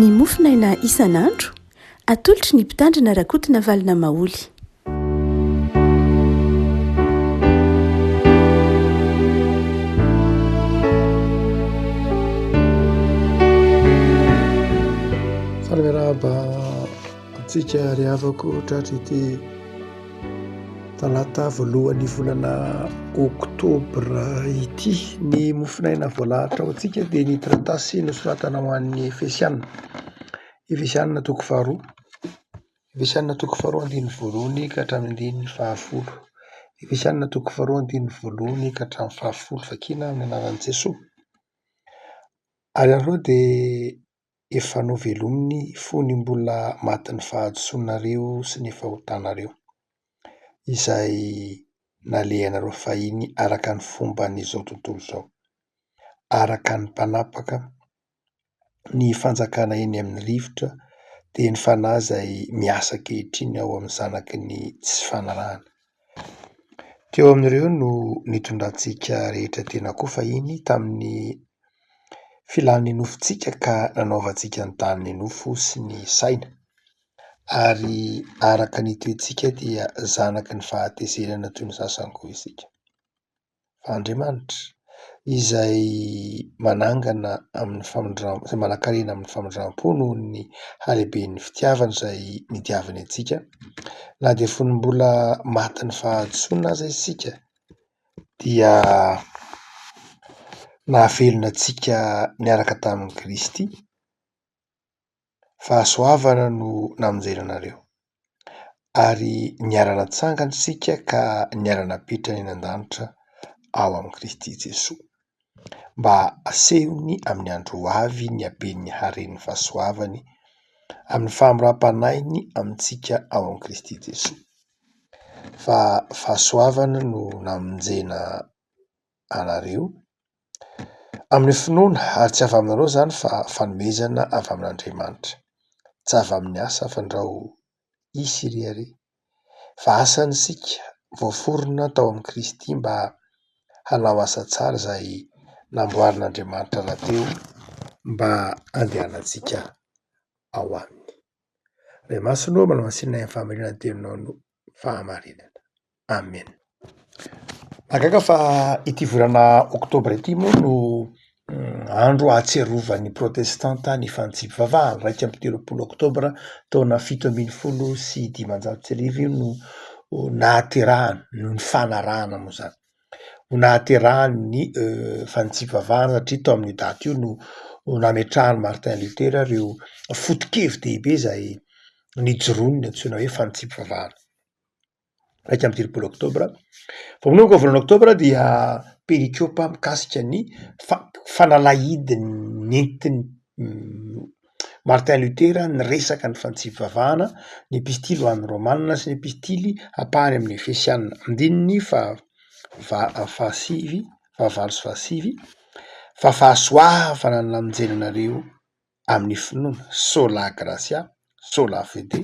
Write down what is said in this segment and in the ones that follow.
ny mofinaina isan'andro atolotry ny mpitandrina rakotina valina maoly. Fanamirahaba antsika ry havako tratry ity talata voalohan'ny volana oktobra ity, ny mofinaina voalahatra ao antsika dia ny taratasy nosoratana ho an'ny Efesianina toko faharoa, Efesianina toko faharoa andininy voalohany ka hatramin'ny andininy fahafolo, Efesianina toko faharoa andininy voalohany ka hatramin'ny fahafolo, vakina amin'ny anaran'i Jesosy. Ary ianareo dia efa novelominy fony mbola matin'ny fahadisoanareo sy ny fahotanareo izay nalehanareo fahiny araka ny fomban'izao tontolo izao, araka ny mpanapaka ny fanjakana eny amin'ny rivotra dia ny fanahy izay miasa ankehitriny ao amin'ny zanaky ny tsy fanarahana. Teo amin'ireo no nitondrantsika rehetra tena koa fahiny tamin'ny filan'ny nofontsika ka nanaovantsika ny taniny nofo sy ny saina, ary araka ny toetsika dia zanaky ny fahatezerana toy ny sasany koa isika. Fa Andriamanitra izay manangana amin'ny famonjena, izay manan-karena amin'ny famondram-po noho ny halehiben'ny fitiavana izay nitiavany antsika, na dia fony mbola matin'ny fahadisoana aza isika dia nahavelona antsika niaraka tamin'i Kristy. Fahasoavana no namonjena anareo ary niara-natsangana isika ka niara-napetrana eny an-danitra ao amin'i Kristy Jesosy, mba asehony amin'ny andro ho avy ny haben'ny haren'ny fahasoavany amin'ny fahamoram-panainy amintsika ao amin'i Kristy Jesosy. Fa fahasoavana no namonjena anareo amin'ny finoana, ary tsy avy aminareo izany fa fanomezana avy amin'Andriamanitra, tsy avy amin'ny asa fandrao isy iry ary, fa asany isika voaforona tao amin'i Kristy mba hanao asa tsara izay namboarin'Andriamanitra rahateo mba handehanantsika ao aminy. Ray Masina manao masinina amin'ny fahamarinana teninao no fahamarinana. Amen. Mahagaga fa ity volana oktobra ity moa no andro ahatsiarovan'ny protestanta ny fantsipivavahana, 2 oktobra taona 1795 no nahaterahana, no ny fanarahana moa izany, no nahaterahany ny fantsipivavahana satria tao amin'io daty io no nametrahany Martin Luther ireo foto-kevin-dehibe izay nijoroany ny antsoina hoe fantsipivavahana. 17 oktobra. Voalohany volana oktobra dia perikiopa mikasika ny fanalahidiny nentin'ny Martin Luther ny resaka ny fantsipivavahana, ny epistily ho an'ny Romanina sy ny epistily apahany amin'ny Efesianina, andininy fahasivy, fahavalo sy fahasivy. Fa fahasoavana no namonjena anareo amin'ny finoana, sola gracia, sola fide,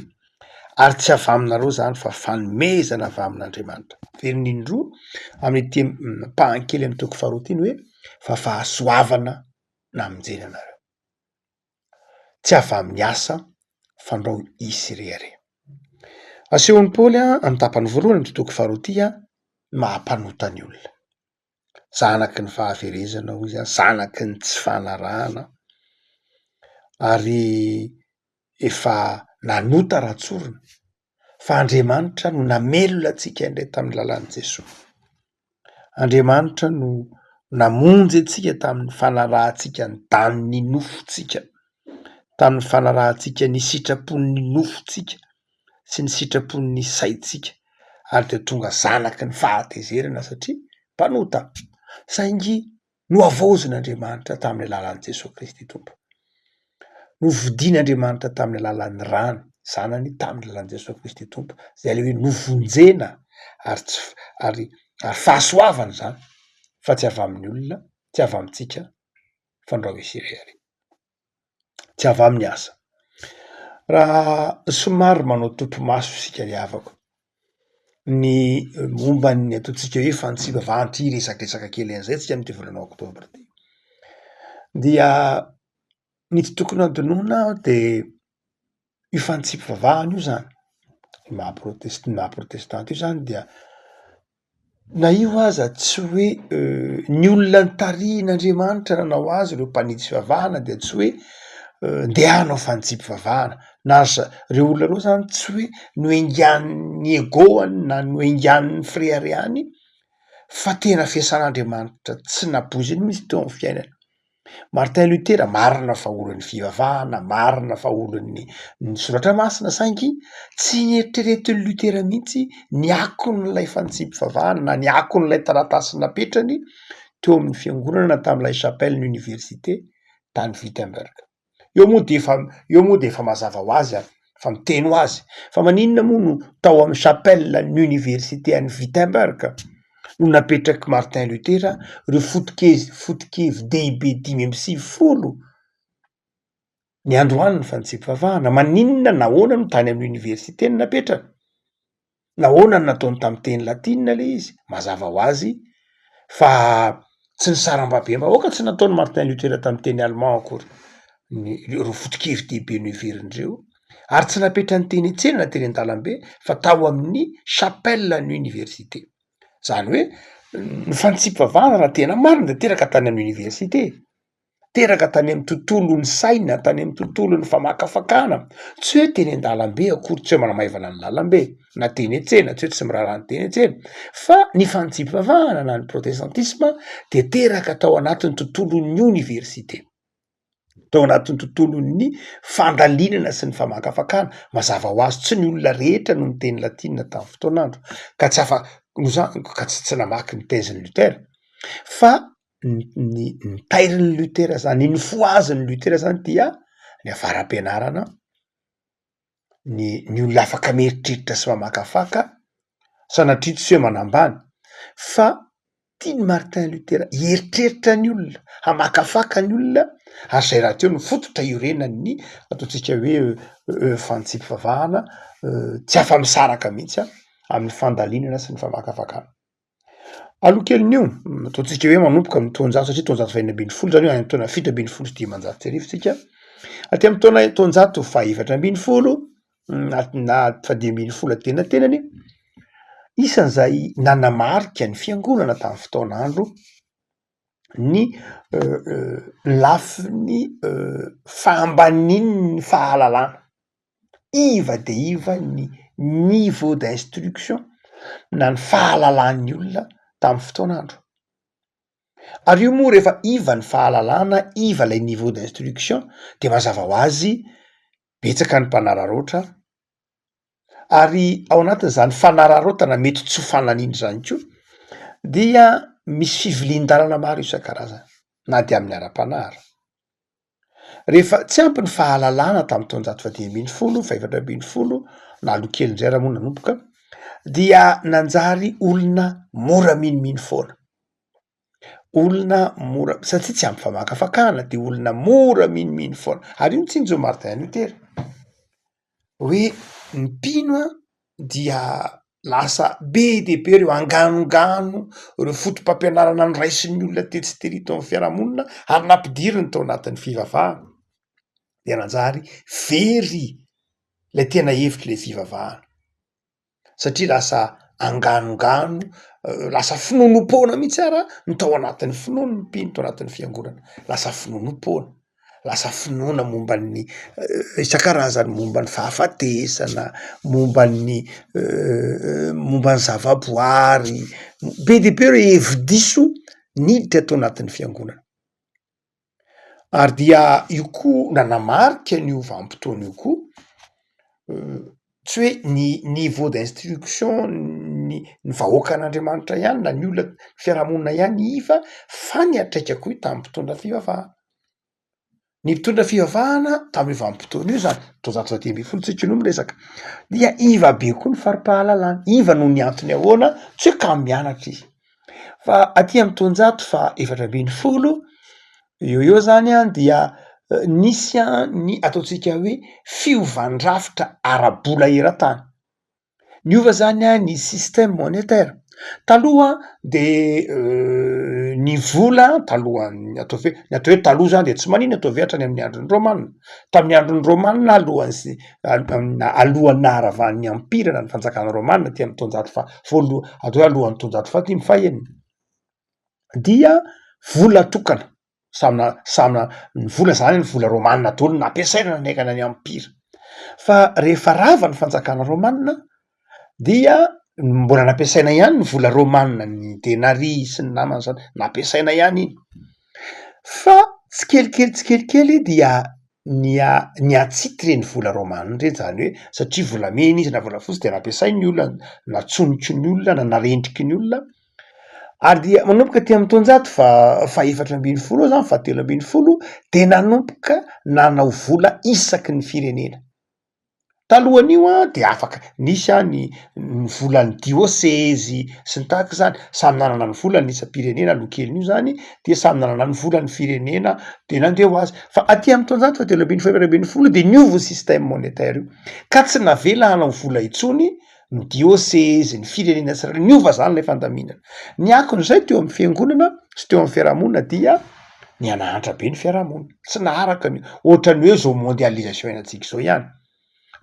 ary tsy avy aminareo izany fa fanomezana avy amin'Andriamanitra. Veriny indroa amin'ny pahankely amin'ny toko faharoa ity hoe fa fahasoavana namonjena anareo, tsy avy amin'ny asa fandrao isy irery. Asehon'ny Paoly amin'ny tapany voalohany amin'ny toko faharoa ity mahampanota ny olona, zanaky ny fahaverezana hoy izy, zanaky ny tsy fanarahana, ary efa nanota ratsorina fa Andriamanitra no namelona antsika indray tamin'ny lalan'i Jesosy. Andriamanitra no namonjy antsika tamin'ny fanarahantsika ny daniny nofontsika, tamin'ny fanarahantsika ny sitrapon'ny nofontsika sy ny sitrapon'ny saintsika, ary dia tonga zanaky ny fahatezerana satria mpanota, saingy nohavaozin'Andriamanitra tamin'ny alalan'i Jesosy Kristy Tompo, novodian'Andriamanitra tamin'ny alalan'ny rano zanany tamin'ny alalan'i Jesosy Kristy Tompo, izay ilay hoe novonjena ary fahasoavana izany, fa tsy avy amin'ny olona, tsy avy amintsika fandrao isy irery, tsy avy amin'ny asa. Raha somary manao toto-maso isika ry havako, ny momba ny ataontsika hoe fantsipivavahana ity resaka kely an'izay tsika amin'ity volana oktobra ity, dia ny tsy tokony adinoina de io fantsipivavahana io zany maha-protestanta io zany dia na io aza tsy hoe ny olona nitarihin'Andriamanitra nanao azy ireo mpanitsy fivavahana de tsy hoe ndeha hanao fantsipivavahana na reo olona reo zany tsy hoe noengan'ny egoany na noengan'ny freariany fa tena fiasan'Andriamanitra tsy napoiziny mihitsy teo amin'ny fiainany. Martin Luther marina fa olon'ny fivavahana, marina fa olon'ny soratra masina saingy tsy nieritreretin'ny Lutera mihitsy ny akon'ilay fantsipivavahana na ny akon'ilay taratasy napetrany teo amin'ny fiangonana tam'ilay chapelle université tany Wittenberg. Eo moa de efa mazava ho azy fa miteny ho azy fa maninona moa no tao amin'ny chapelle ny université any Wittenberg no napetraky Martin Luther reo foto-kevy dehibe 5 ny androany ny fantsipivavahana. Maninona nahoana no tany amin'ny université ny napetraka, nahoana ny nataony tamy teny latina le izy, mazava ho azy fa tsy ny saram-babem-bahoaka tsy nataony Martin Luther tamy teny allemand akory reo foto-kevy dehibe no iverindreo ary tsy napetra ny teny an-tsena na teny an-dalambe fa tao amin'ny chapelle ny université. Zany hoe ny fantsipivavahana raha tena marina de teraka tany amin'ny université, teraka tany amin'ny tontolon'ny saina, tany amin'ny tontolon'ny famakafakana, tsy hoe teny an-dalambe akory, tsy hoe manamaivana ny lalambe na teny an-tsena, tsy hoe tsy miraharaha ny teny an-tsena fa ny fantsipivavahana na ny protestantisme de teraka tao anatin'ny tontolon'ny université, tao anatin'ny tontolon'ny fandalinana sy ny famakafakana. Mazava ho azy tsy ny olona rehetra no ny teny latina tamin'ny fotoanandro ka tsy afa ka tsy namaky ny tezin'ny Luther fa ny tairin'ny Luther zany, ny foazin'ny Luther zany dia ny avaram-pianarana, ny olona afaka mieritreritra sy mamakafaka sanatria tsy hoe manambany fa tiany Martin Luther hieritreritra ny olona, hamakafaka ny olona ary zay raha teo no fototra iorenan'ny ataontsika hoe fantsipivavahana tsy afa-misaraka mihitsy amin'ny fandalinana sy ny famakafakana. Alohankelin'io ataontsika hoe manomboka amin'ny taonjato satria taonjato faha 20 zany io any taona 7 sika aty amin'ny taona taonjato faha 4 na fa 10 atenantenany isan'izay nanamarika ny fiangonana tamin'ny fotoanandro ny lafiny fahambanin'ny fahalalana, iva de iva ny niveau d'instruction na ny fahalalan'ny olona tamin'ny fotoanandro. Ary io moa rehefa iva ny fahalalana, iva lay niveau d'instruction de mazava ho azy betsaka ny mpanararaotra ary ao anatin'izany fanararaotana mety tsy ho fananiny zany ko dia misy fivilian-dalana maro isan-karazany na de amin'ny ara-panahara. Rehefa tsy ampy ny fahalalana tamin'ny taonjato faha 10 fa 4 na alokelindray raha moa nanomboka dia nanjary olona mora miniminy foana, olona mora satria tsy ampy famakafakana de olona mora miniminy foana. Ary io tsinjo Martin Luther hoe mpino dia lasa be de be reo anganongano reo fotom-pampianarana nyraisin'ny olona tetsi-terito amin'ny fiarahamonina ary nampidiriny tao anatin'ny fivavahana de nanjary very lay tena hevitry le fivavahana satria lasa anganongano, lasa finonom-poana mihitsy ara no tao anatin'ny finoana ny mpino tao anatin'ny fiangonana, lasa finonom-poana, lasa finoana momban'ny isan-karazany, momban'ny fahafatesana, momban'ny zavaboary, be de be reo hevi-diso niditra tao anatin'ny fiangonana. Ary dia io koa nanamarika an'io vanim-potoana io koa tsy hoe ny niveau d'instruction ny vahoaka an'Andriamanitra ihany na ny olona fiarahamonina ihany iva fa ny atraika koa tamin'ny mpitondra fivavahana. Ny mpitondra fivavahana tamin'io vanim-potoana io zany taonjato faha 10 tsika no miresaka dia iva be koa ny fari-pahalalana, iva noho ny antony ahoana tsy hoe kamo mianatra izy fa aty amin'ny taonjato faha 4 eo zany dia nisy ny ataontsika hoe fiovandrafitra ara-bola eran-tany. Niova zany ny système monétaire. Taloha de ny vola talohan'ny atao hoe taloha zany de tsy manino atao ve hatrany amin'ny andron'ny romanina. Tamin'ny andron'ny romanina alohan'ny naharavan'ny ampira na ny fanjakana romanina ty amin'ny taonjato atao hoe alohan'ny taonjato fahatimy fahaenina dia vola tokana samina ny vola zany ny vola romanina daholo nampiasaina nanaikana ny ampira fa rehefa rava ny fanjakana romanina dia mbola nampiasaina ihany ny vola romanina ny denaria sy ny namana zany nampiasaina ihany iny fa tsikelikely dia ny atsity reny vola romanina reny zany hoe satria volamena izy na volafotsy de nampiasainy olona na tsoniky ny olona na narendriky ny olona ary dia manomboka ty amin'ny taonjato fa efatra ambin'ny folo eo zany fahatelo ambin'ny folo de nanomboka nanao vola isaky ny firenena. Talohan'io de afaka nisy ny volan'ny diocèse sy ny tahaka zany samy nanana ny vola ny isam-pirenena lokelin'io zany de samy nanana ny volan'ny firenena de nandeha ho azy fa aty amin'ny taonjato fahatelo ambin'ny folo efatra ambin'ny folo de niovo système monétaire io ka tsy navela hanao vola intsony ny diocèse ny firenena tsirairay niova zany lay fandaminana ny akon'izay teo amin'ny fiangonana sy teo amin'ny fiarahamonina dia nianahatra be ny fiarahamonina tsy naharaka ny ohatran'ny hoe zao mondialisation hainantsika zao ihany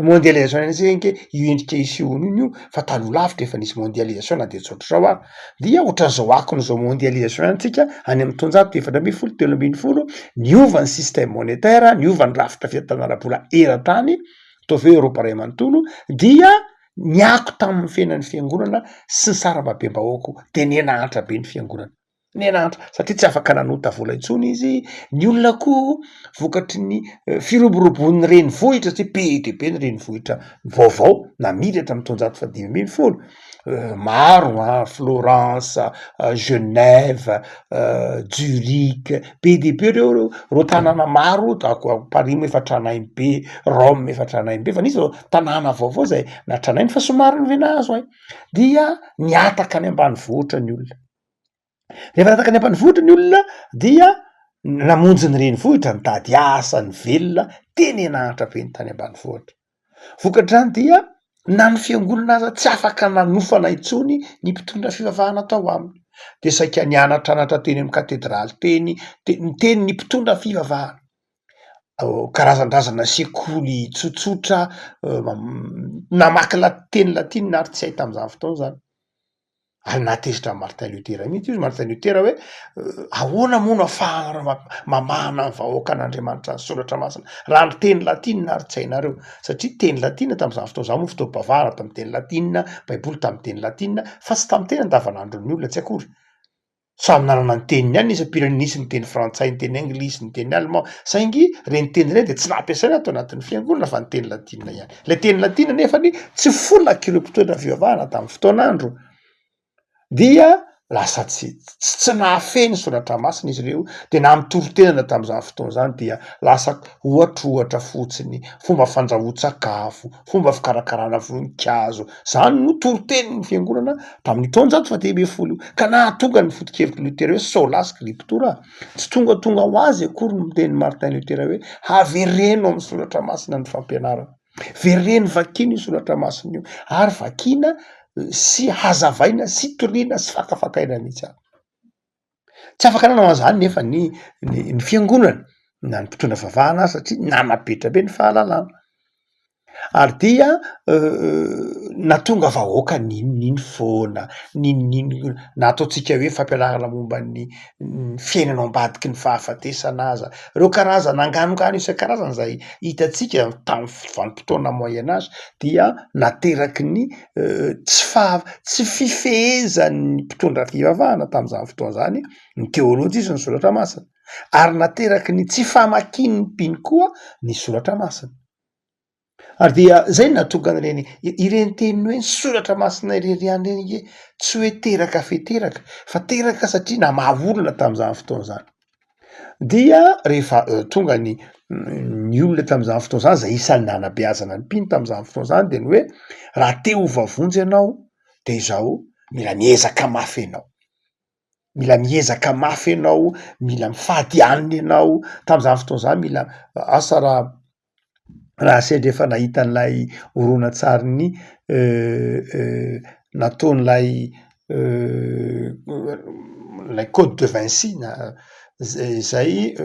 mondialisation hainantsika nke io endrika isehoana iny io fa taloha lavitra efa nisy mondialisation na de tsotra zao ary dia ohatran'izao akon'izao mondialisation hainantsika any amin'ny taonjato efatra ambin'ny folo telo ambin'ny folo niova ny système monétaire niova ny rafitra fiatanara-bola eran-tany atao hoe Europa ray manontolo dia niako tamin'ny fiainan'ny fiangonana sy ny sarambabem-bahoaka de nianahatra be ny fiangonana nianahatra satria tsy afaka nanota vola intsony izy ny olona koa vokatry ny firoborobon'ny renivohitra satria be de be ny renivohitra vaovao namiratra amin'ny taonjato fahadimy ambin'ny folo maro Florence Genève Zurich be de be reo tanàna maro Paris efa tranainy be Rome efa tranainy be fa nisy zao tanàna vaovao zay natranainy fa somary ny venazo ay dia niataka any ambanivohitra ny olona rehefa niataka any ambanivohitra ny olona dia namonjy ny renivohitra nitady asa ny velona de nianahatra be ny tany ambanivohitra vokatr'izany dia na ny fiangonana aza tsy afaka nanofana intsony ny mpitondra fivavahana tao aminy de saika nianatranatra teny amin'ny katedraly teny ny mpitondra fivavahana karazan-drazana sekoly tsotsotra namaky teny latina ary tsy hay tam'izany fotoana zany ary natezitra Martin Luther mihitsy izy Martin Luther hoe ahoana moa no ahafahana mamana ny vahoaka an'Andriamanitra ny soratra masina raha ny teny latina ary tsy hainareo satria teny latina tam'izany fotoana zany moa fotoam-bavahana tamin'ny teny latina baiboly tamin'ny teny latina fa tsy tamin'ny teny andavanandron'ny olona tsy akory samy nanana ny teniny ihany isam-pirenena nisy ny teny frantsay ny teny anglisy ny teny allemand saingy reny teny reny de tsy nampiasaina ato anatin'ny fiangonana fa ny teny latina ihany le teny latina nefany tsy folaky ireo mpitondra fivavahana tamin'ny fotoan'andro dia lasa tsy nahafeny soratra masina izy ireo de na mitoro-tenana tam'izany fotoana zany dia lasa ohatrohatra fotsiny fomba fandrahoan-tsakafo fomba fikarakarana voninkazo zany no toro-teniny fiangonana tamin'ny taonjato fahatelo ambin'ny folo ka nahatonga ny foto-kevitry Luther hoe sola scriptura tsy tonga ho azy akory no miteny Martin Luther hoe havereno amin'ny soratra masina ny fampianarana vereno vakina io soratra masina io ary vakina sy hazavaina sy toriana sy fakafakaina mihitsy tsy afaka nanao an'izany nefa ny fiangonana na ny mpitondra fivavahana satria nanapetra be ny fahalalana ary dia natonga vahoaka ninonino foana ninonino na ataotsika hoe fampianarana momba ny fiainana ambadiky ny fahafatesana aza reo karazana anganongano isan-karazana zay hitatsika tamin'ny vanim-potoana moyen âge dia nateraky ny tsy fifehezan'ny mpitondra fivavahana tamin'izany fotoana zany ny teolojia sy ny soratra masina ary nateraky ny tsy famakian'ny mpino koa ny soratra masina ary dia zay natonga ireny teniny hoe ny soratra masina ireriany reny tsy hoe teraka feteraka fa teraka satria namaha olona tam'izany fotoana zany dia rehefa tonga ny olona tam'izany fotoana zany zay isan'ny nanabeazana ny mpino tam'izany fotoana zany de ny hoe raha te ho vavonjy ianao de izao mila miezaka mafy ianao mila mifady anina ianao tam'izany fotoana zany mila asa raha sendra efa nahita n'lay horonan-tsary ny nataon'lay lay Code de Vinci na zay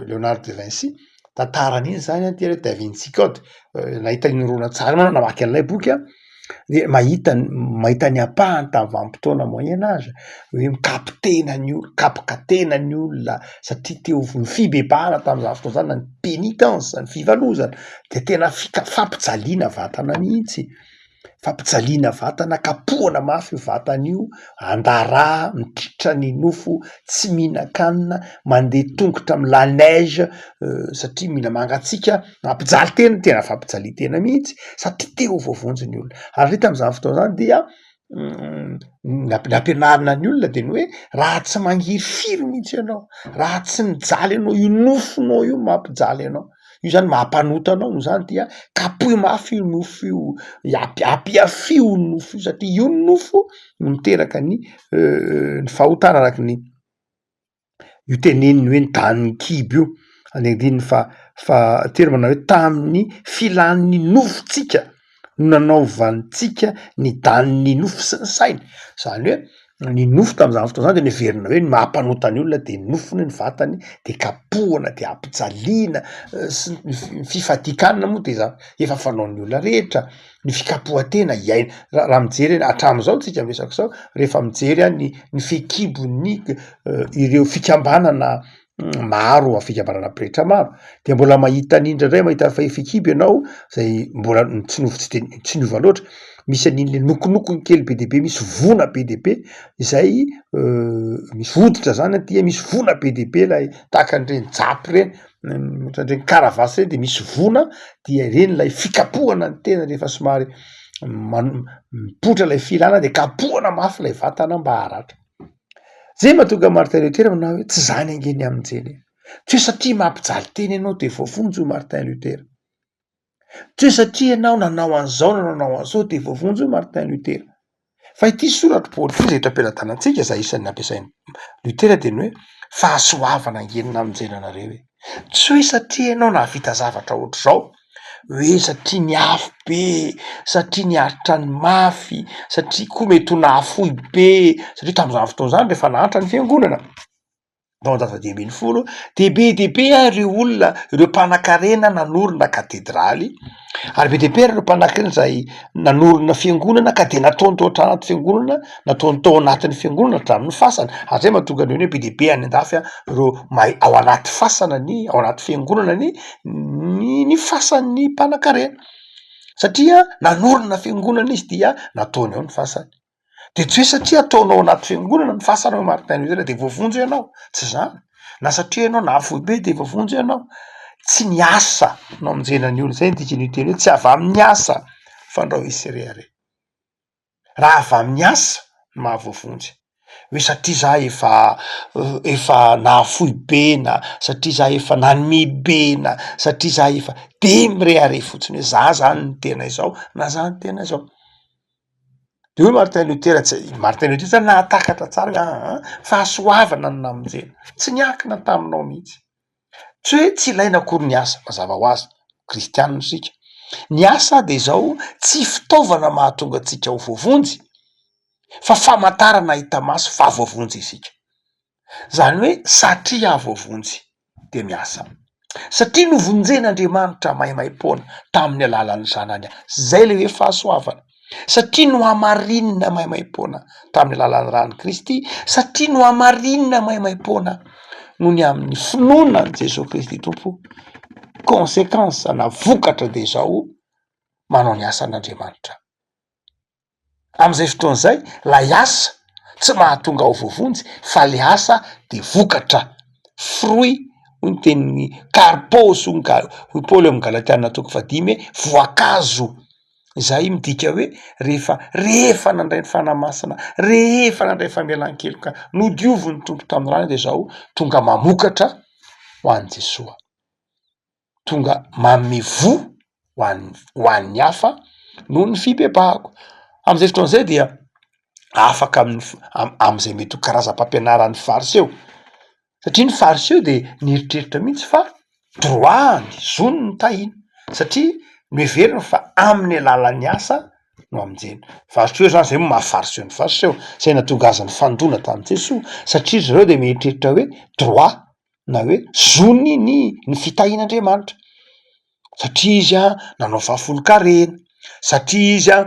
Léonard de Vinci tantaran'iny zany ty Da Vinci Code nahita inorona tsara manao namaky an'ilay boky de mahita ny apahany tamy vanim-potoana moyen âge hoe mikapitena ny olo kapikatena ny olona satria teo ny fibebahana tam'izany fotoana zany na ny pénitence ny fivalozana de tena fampijaliana vatana mihitsy fampijaliana vatana kapohana mafy io vatana io andarà mitritra ny nofo tsy mihinan-kanina mandeha tongotra amy la neige satria mila mangatsika mampijaly tena fampijaly tena mihitsy satria teo voavonjy olona ary tam'izany fotoana zany dia nampianarina ny olona de ny hoe raha tsy mangiry firy mihitsy ianao raha tsy mijaly anao io nofonao io mampijaly anao io zany mampanota anao no zany dia kapohy mafy io nofo io ampiafio nofo io satria io nofo no miteraka ny fahotana araky ny io teneniny hoe ny danin'ny kibo io anediny fa tery manao hoe tamin'ny filan'ny nofotsika no nanaovantsika ny danin'ny nofo sy ny saina zany hoe ny nofo tam'izany fotoana zany de neverina hoe ny mampanota ny olona de nofony ny vatany de kapohana de ampijaliana sy ny fifadikanana moa de za efa fanaon'ny olona rehetra ny fikapohatena iaina raha mijery atram'izao tsika miresaka zao rehefa mijery ny fekibony ireo fikambanana maro fikambanana pretra maro de mbola mahita n'indrandray mahita fekibo ianao zay mbola tsy novo tsy niova loatra misy an'iny le nokonokony kely be de be misy vona be de be izay misy hoditra zany dia misy vona be de be lay tahaka an'ireny japy reny ohatran'ireny karavasy reny de misy vona dia reny lay fikapohana ny tena rehefa somary mipotra lay filana de kapohana mafy lay vatana mba haratra zay mahatonga Martin Luther manao hoe tsy zany angeny aminjeny tsy hoe satria mampijaly teny ianao de voavonjy io Martin Luther tsy hoe satria ianao nanao an'izao nanao an'izao de voavonjy io Martin Luther fa ity soratra Paoly ity zay tram-pelatanantsika zay isan'ny nampiasainy Luther de ny hoe fahasoavana angenina aminjeny anareo hoe tsy hoe satria ianao nahavita zavatra ohatr'izao hoe satria niafy be satria niaritra ny mafy satria koa mety ho nahafoy be satria tam'izany fotoana zany rehefa nahatra ny fiangonana de be ireo olona ireo mpanan-karena nanorina katedraly ary be de be ireo mpanan-karena zay nanorina fiangonana ka de nataony tao anaty fiangonana nataony tao anatin'ny fiangonana hatramin'ny fasana ary zay mahatonga any hoe be de be any andafy ireo ao anaty fasana ao anaty fiangonana ny fasan'ny mpanan-karena satria nanorina fiangonana izy dia nataony ao ny fasany de tsy hoe satria ataonao anaty fiangonana ny fasana Martin Luther de voavonjy ianao tsy zany na satria ianao nahafoy be de voavonjy ianao tsy niasa no amonjena ny olo zay ndikiny teny hoe tsy avy amin'ny asa fandrao isereare raha avy amin'ny asa no mahavoavonjy hoe satria za efa nahafoy bena satria za efa nanimibena satria za efa de mireare fotsiny hoe za zany ny tena izao na za ny tena izao de hoe Martin Luther zany nahatakatra tsara fahasoavana no namonjena tsy niankina taminao mihitsy tsy hoe tsy ilaina akory ny asa mazava ho azy kristianina sika ny asa de zao tsy fitaovana mahatonga atsika ho voavonjy fa famantarana hita maso fa voavonjy isika zany hoe satria avoavonjy de miasa satria novonjen'Andriamanitra maimaimpona tamin'ny alalan'ny zanany zay le hoe fahasoavana satria no hamarinina maimaimpona tamin'ny alalan'ny rany Kristy satria no hamarinina maimaimpona noho ny amin'ny finoana ny Jesosy Kristy tompo conséquence na vokatra de zao manao ny asan'Andriamanitra am'izay fotoana zay lay asa tsy mahatonga ho voavonjy fa le asa de vokatra fruit ny tenin'ny karpos hoy Paoly amin'ny Galatiana 5:5 hoe voankazo zay midika hoe rehefa nandray ny fanamasina rehefa nandray famelan-keloka nodioviny tompo tamin'ny rany de zao tonga mamokatra ho an'ny Jesoa tonga mamevo ho an'ny hafa noho ny fibebahako am'izay fotoana zay dia afaka am'izay mety ho karazam-pampianaran'ny fariseo satria ny fariseo de nieritreritra mihitsy fa droit ny zony ny tahina satria noheverina fa amin'ny alalan'ny asa no aminjeny varotr'eo zany zay mahafaritry eo ny varotr'eo zay natongazany fandona tamin'i Jesoa satria zareo de mieritreritra hoe droit na hoe zony ny fitahin'Andriamanitra satria izy a nanao vahafolo-karena satria izy a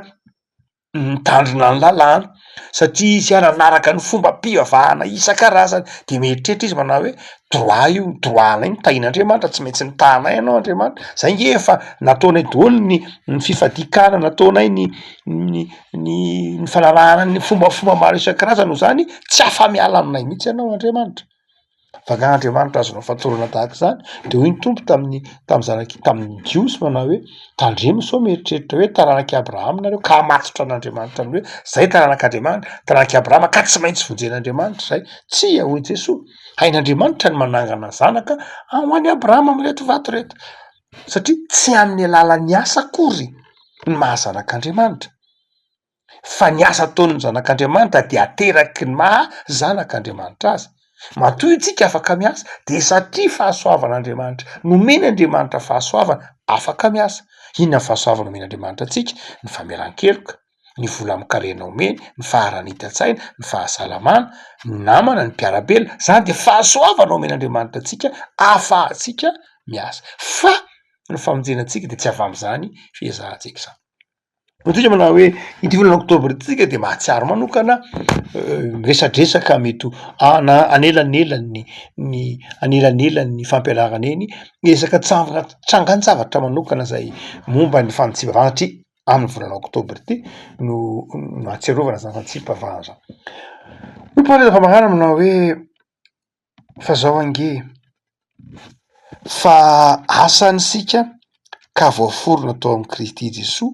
mitandrina ny lalàna satria izy a nanaraka ny fomba mpivavahana isan-karazany de mieritreritra izy manao hoe droit io droit anay mitahin'Andriamanitra tsy maintsy mitahanay ianao Andriamanitra zay nge efa nataonay daholo ny fifadikana nataonay ny fanarahana ny fombafomba maro isan-karazany no zany tsy afa-miala aminay mihitsy ianao Andriamanitra fa gn'Andriamanitra azonao fatorana tahaka zany de hoy ny tompo tamin'ny Jiosy manao hoe tandremo sao mieritreritra hoe taranaky Abrahama nareo ka matotra an'Andriamanitra ny hoe zay taranak'Andriamanitra taranaky Abrahama ka tsy maintsy vojen'Andriamanitra zay tsy hoy Jesoa hain'Andriamanitra ny manangana zanaka ho an'ny Abrahama am'ireto vato reto satria tsy amin'ny alalan'ny asa akory ny mahazanak'Andriamanitra fa ny asa ataon'ny zanak'Andriamanitra de ateraky ny maha zanak'Andriamanitra azy matoy itsika afaka miasa de satria fahasoavan'Andriamanitra nomeny Andriamanitra fahasoavana afaka miasa inona fahasoavana nomen'Andriamanitra atsika ny famelan-keloka ny vola amikarena omeny ny faharanita-tsaina ny fahasalamana ny namana ny mpiarabela zany de fahasoavana omen'Andriamanitra atsika afahatsika miasa fa ny famonjenatsika de tsy avy am'zany fiezahantsika zany otrika manao hoe ity volana oktobra tsika de mahatsiaro manokana resadresaka mety na anelanelan'ny anelanelan'ny fampiarahana eny ezaka trangan-javatra manokana zay momba ny fantsivavahana satria amin'ny volana oktobra ity no atsiarovana zany fantsivavahana zany fa magnano manao hoe fa zao ange fa asany sika ka voaforona atao amin'i Kristy Jesoa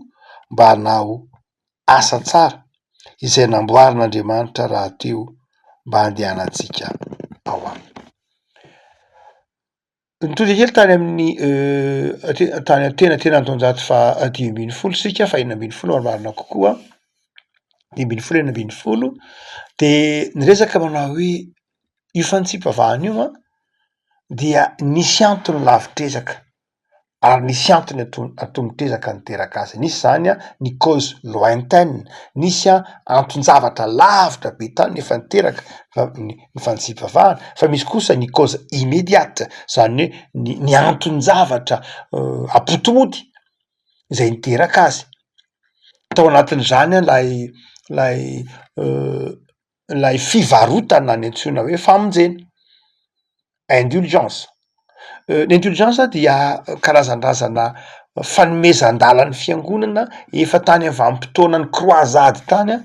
mba hanao asa tsara izay namboarin'Andriamanitra raha teo mba handehanantsika ao aminy nitondra kely tany amin'ny tany tena antonjato fa 5 sika fa 4 marimarina kokoa 5 4 de niresaka manao hoe io fantsipavahana io dia nisy antony lavitrezaka ary nisy antony atomotrezaka niteraka azy nisy zany ny cause lointaine nisy anton-javatra lavitra be tany nefa niteraka ny fantsipavahana fa misy kosa ny cause immédiate zany hoe ny anton-javatra apotomody zay niteraka azy tao anatin'izany lay fivarotana ny antsoina hoe famonjena indulgence l'indulgence dia karazan-drazana fanomezan-dalan'ny fiangonana efa tany avampotoanany croisade tany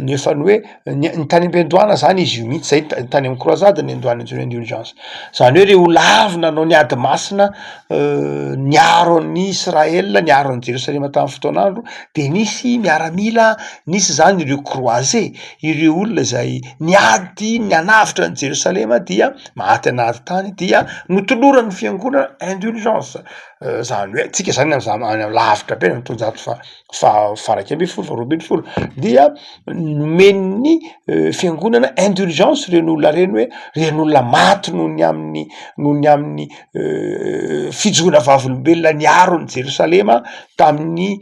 nefa ny hoe ny tany am-piandohana zany izy io mihitsy zay tany amin'ny croisade ny andohana antsoina indulgence zany hoe reo lavy nanao ny ady masina niaro an'ny Israela niaro an'i Jerosalema tamin'ny fotoan'andro de nisy miaramila nisy zany ireo croisé ireo olona zay niady nianavitra ny Jerosalema dia maty anaty tany dia notoloran'ny fiangonana indulgence zany hoe tsika zany lavitra be nitonjato fa faraky amby folo fa 12 dia nomen'ny fiangonana indulgence ren'olona reny hoe ren'olona maty noho ny amin'ny fijona vavolombelona niaro ny Jerosalema tamin'ny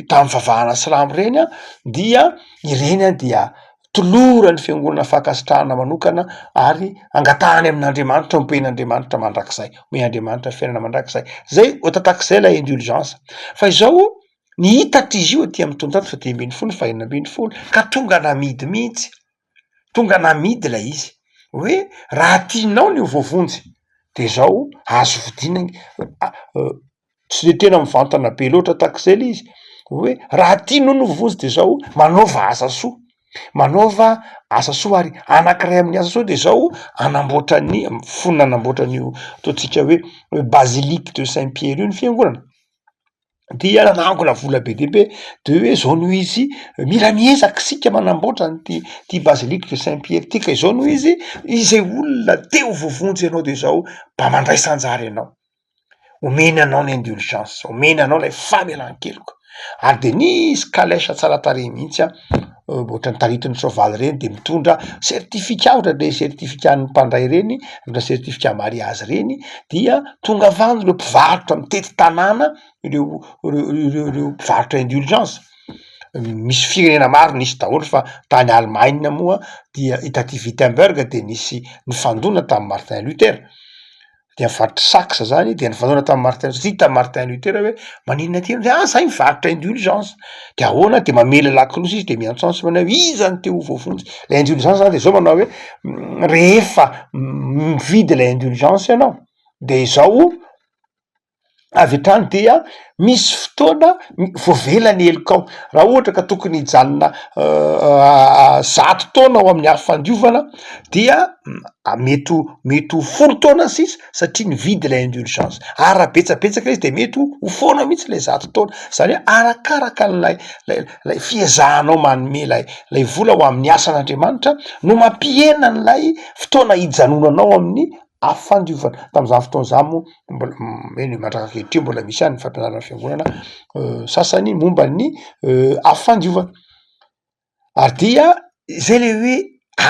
vavahana silamo reny dia ireny dia toloran'ny fiangonana fankasitrahana manokana ary angatahany amin'Andriamanitra ompen'Andriamanitra mandrakizay omen'Andriamanitra fiainana mandrakizay zay ohatantak'izay la indulgence fa izao ny hitatra izy io aty amin'ny tonjato fa 10 fa 4 ka tonga namidy mihitsy tonga namidy la izy hoe raha tianao ny vovonjy de zao azo vidinany tsy de tena mivantana be loatra tak'izay le izy hoe raha tianao ny vovonjy de zao manaova asa soa manaova asa soa ary anankiray amin'ny asa soa de zao anamboatra ny fonina anamboatra an'io ataotsika hoe basilique de Saint Pierre io ny fiangonana dia nanangona vola be dehibe de hoe zao noho izy mila miezaky sika manamboatra ty basilique de Saint Pierre ty ka izao noho izy izay olona teo vovonjy ianao de zao mba mandray sanjary ianao omeny anao ny indulgence omeny anao lay famelan-keloka ary de nisy kalesa tsara tarehy mihitsy ohatran'ny taritin'ny soavaly reny de mitondra certificat ohatrany certificat-n'ny mpandray reny na certificat mariage reny dia tonga avany reo mpivarotra mitety tanàna ireo mpivarotra indulgence misy firenena maro nisy daholo fa tany Allemagne moa dia itaty Wittenberg de nisy nifandona tamin'ny Martin Luther dia nivarotra saxa zany de nifandona tamin'ny Martin satria tamin'ny Martin Luther hoe maninona ty zay mivarotra indulgence de ahoana de mamela lakolosy izy de miantsansy manao iza ny teo voafonjy la indulgence zany de zao manao hoe rehefa mividy la indulgence ianao de izao avy hatrany dia misy fotoana voavelany helikao raha ohatra ka tokony hijanona 100 taona ao amin'ny hafandiovana dia mety ho 10 taona sisa satria nividy la indulgence ara-betsabetsaka izy de mety ho foana mihitsy le 100 taona zany hoe arakaraka lay fiezahanao manome lay vola ho amin'ny asan'Andriamanitra no mampihena n'lay fotoana hijanonanao amin'ny afandiovana tam'izany fotoana zany moa mbola eny mandraka kehitriny mbola misy ihany ny fampianarana fiangonana sasany momba ny afandiovana ary dia zay le hoe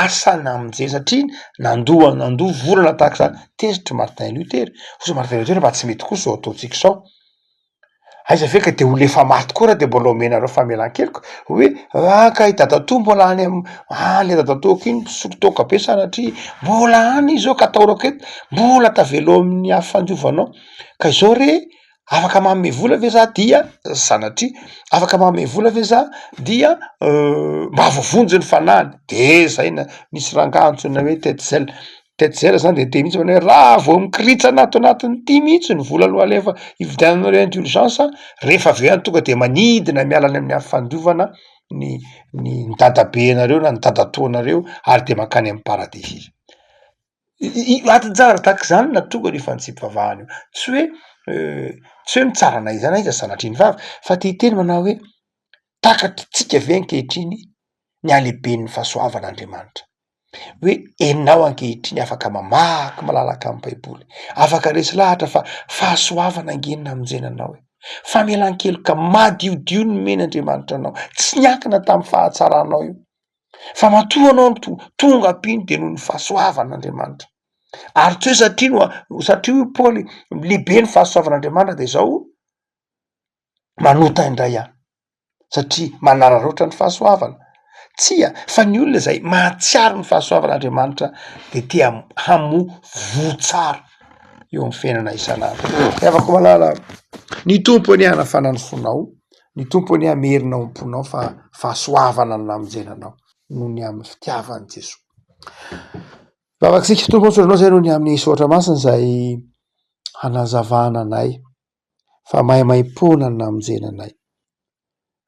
asana am'jay satria nandoa volana tahaka zany tezitry Martin Luther kosa Martin Luther mba tsy mety kosa zao ataotsika sao aiza ve ka de olo efa maty koa raha de mbola omenareo famelan-keloka hoe ka i Dadatoa mbola any le Dadatoako iny sototoka be sanatria mbola any izy zao ka atahorako eto mbola tavelo amin'ny afandiovanao ka izao re afaka manome vola ve za dia sanatria afaka manome vola ve za dia mba voavonjy ny fanahiny de zay nisy rangahatsona hoe Tetzel zany de te mihitsy manao hoe raha vao mikiritsana ato anatiny ty mihitsy ny vola aloha alefa ividiananao le indulgence rehefa avy eo any tonga de manidina mialany amin'ny afandiovana ny dadabe anareo na ny dadatoanareo ary de mankany amin'ny paradis izy atinjara tahaka zany na tonga rehefa ny tsipivavahana io tsy hoe mitsarana izany aiza sanatriny vava fa te hiteny manao hoe takatritsika ve ankehitriny ny alehiben'ny fahasoavan'Andriamanitra hoe enao ankehitriny afaka mamaky malalaka amin'ny baiboly afaka resy lahatra fa fahasoavana angenina amonjenanao famelan-keloka madiodio ny men'Andriamanitra anao tsy niankina tamin'ny fahatsaranao io fa matoa anao tonga ampiny de noho ny fahasoavan'Andriamanitra ary tsy hoe satria Paoly lehibe ny fahasoavan'Andriamanitra de zao manota indray aho satria manararoatra ny fahasoavana tsia fa ny olona zay mahatsiaro ny fahasoavan'Andriamanitra de tia hamo votsara eo amin'ny fiainana isanandro afaka malala ny tompo any hanafana ny fonao ny tompo any amerina omponao fa fahasoavana ny namonjenanao noho ny amin'ny fitiavany Jesoa vavaksika tompo antsoranao zay noho ny amin'ny soatra masina zay hanazavana anay fa maimaimpona ny namonjenanay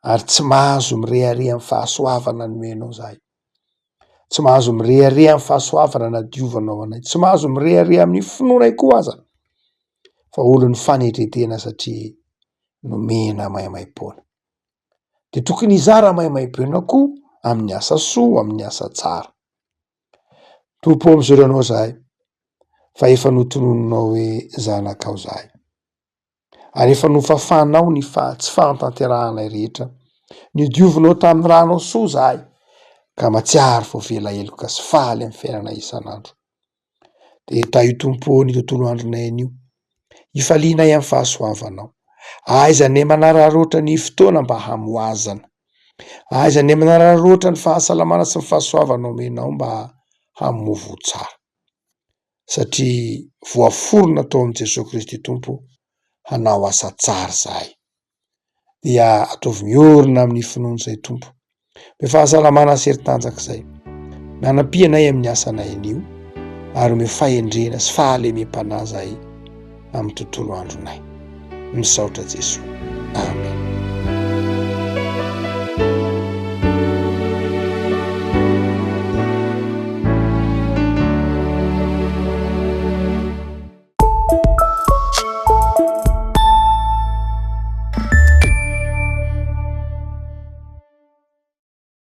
ary tsy mahazo mirehareha amin'ny fahasoavana nomenao zahay tsy mahazo mirehareha amin'ny fahasoavana na diovanao anay tsy mahazo mirehareha amin'ny finoanay koa aza fa olo ny fanetretena satria nomena maimaimpona de tokony hizara maimaimpona koa amin'ny asa soa amin'ny asa tsara tompo am'zoranao zahay fa efa notonononao hoe zanakao zahay ary efa nofafanao ny tsy fahatanteranay rehetra ny diovinao tamin'ny ranao soa zahay ka matsiaro fo vela eloka sy faly amin'ny fiainana isanandro de ta io tompo ny tontolo andronay anio ifalianay amin'ny fahasoavanao aiza ne manararoatra ny fotoana mba hamoazana aiza ne manararoatra ny fahasalamana sy ny fahasoavanao menao mba hamovo tsara satria voaforona tao amin'i Jesosy Kristy tompo hanao asa tsara zahay dia ataovy miorina amin'ny finoan'izay tompo me fahasalamana sery-tanjaka zay manampianay amin'ny asanay anio ary me fahendrena sy fahalemem-panahy zahay amin'ny tontolo andronay misaotra Jesoa amen